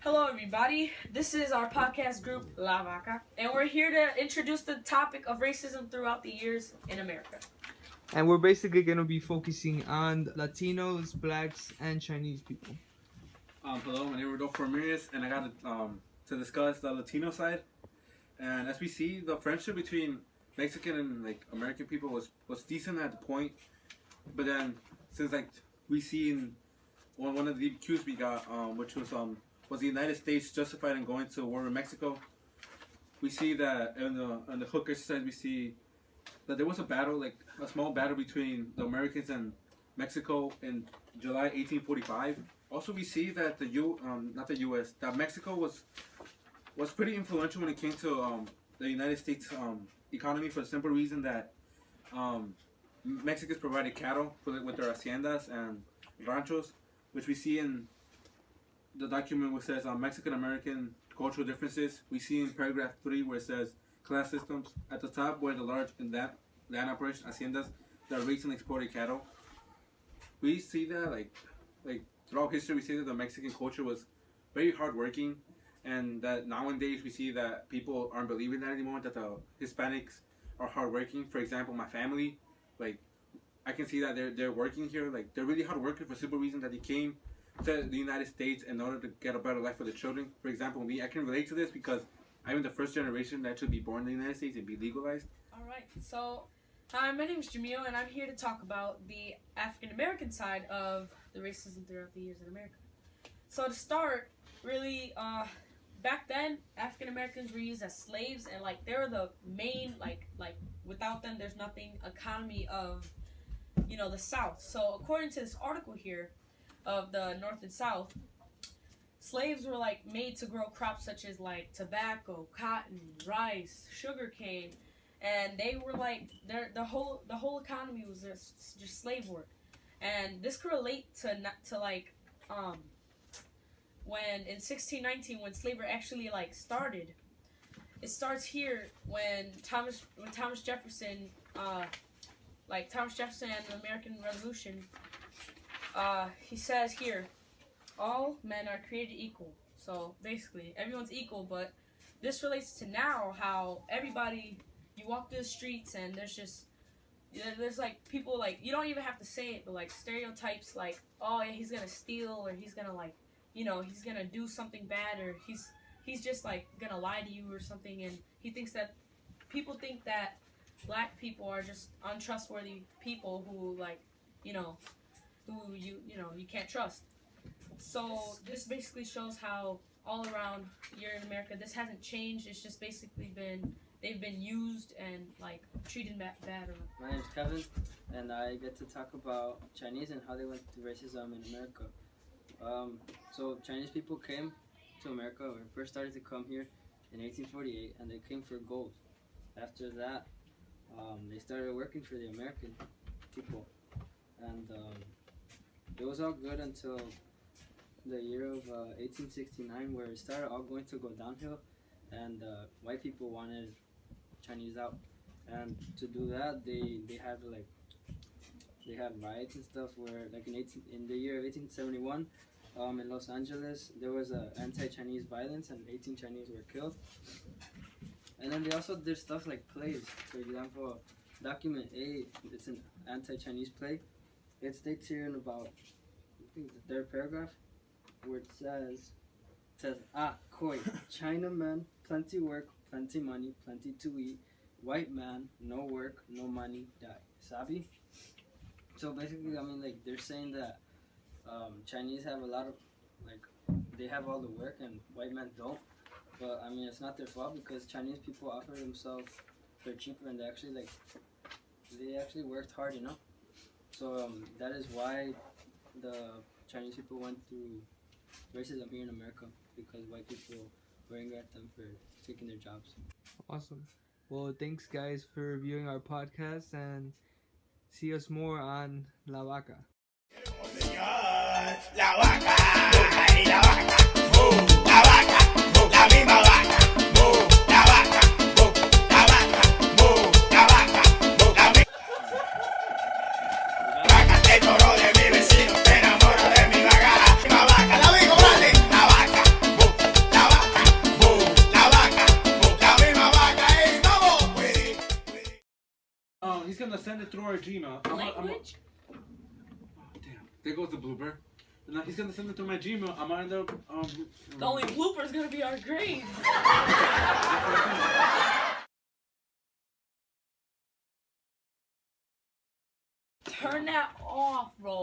Hello, everybody. This is our podcast group, La Vaca, and we're here to introduce the topic of racism throughout the years in America. And we're basically going to be focusing on Latinos, Blacks, and Chinese people. Hello, my name is Rodolfo Ramirez, and I got to discuss the Latino side. And as we see, the friendship between Mexican and American people was decent at the point, but then since we see in one of the cues we got, which was the United States justified in going to war with Mexico, we see that on the Hooker side we see that there was a battle, a small battle between the Americans and Mexico in July 1845. Also, we see that that Mexico was pretty influential when it came to the United States economy, for the simple reason that Mexicans provided cattle with their haciendas and ranchos, which we see in the document which says Mexican-American cultural differences. We see in paragraph 3 where it says class systems. At the top were the large and that land operation haciendas that raised and exported cattle. We see that like throughout history, we see that the Mexican culture was very hardworking, and that nowadays we see that people aren't believing that anymore, that the Hispanics are hardworking. For example, my family, I can see that they're working here, they're really hardworking for the simple reason that they came to the United States in order to get a better life for their children. For example, me, I can relate to this because I'm the first generation that should be born in the United States and be legalized. All right. So, hi, my name is Jamil, and I'm here to talk about the African American side of the racism throughout the years in America. So to start, really, back then, African Americans were used as slaves, and they were the main without them, there's nothing economy of the South. So according to this article here of the North and South, slaves were made to grow crops such as tobacco, cotton, rice, sugarcane, and they were the whole economy was just slave work. And this could relate to when in 1619, when slavery actually started. It starts here when Thomas Jefferson Thomas Jefferson and the American Revolution. He says here, all men are created equal. So basically, everyone's equal. But this relates to now, how everybody, you walk through the streets and there's people you don't even have to say it, but stereotypes oh yeah, he's gonna steal, or he's gonna he's gonna do something bad, or he's just gonna lie to you or something. And people think that black people are just untrustworthy people who who you can't trust. So this basically shows how all around here in America this hasn't changed. It's just basically they've been used and treated bad. My name's Kevin, and I get to talk about Chinese and how they went through racism in America. So Chinese people came to America, or first started to come here in 1848, and they came for gold. After that, they started working for the American people, and it was all good until the year of 1869, where it started all going to go downhill, and white people wanted Chinese out. And to do that, they had riots and stuff where in the year of 1871, in Los Angeles, there was anti-Chinese violence and 18 Chinese were killed. And then they also did stuff like plays. For example, Document A, it's an anti-Chinese play. It states here in about, I think the third paragraph, where it says, Koi, Chinaman, plenty work, plenty money, plenty to eat. White man, no work, no money, die. Sabi? So basically, they're saying that Chinese have a lot of, they have all the work and white men don't. But, it's not their fault, because Chinese people offer themselves, they're cheaper, and they actually worked hard, So that is why the Chinese people went through racism here in America, because white people were angry at them for taking their jobs. Awesome. Well, thanks guys for viewing our podcast, and see us more on La Vaca. La vaca, ay, la vaca, la vaca, la misma vaca, la vaca, la vaca, la vaca, la vaca, el toro de mi vecino, te enamora de mi vaca, la misma vaca, la misma grande, la vaca, He's gonna send it through our Gmail. Language? Damn, there goes the blooper. And now he's gonna send it through my Gmail. I'm gonna end up. The only blooper is gonna be our grades. Turn that off, bro.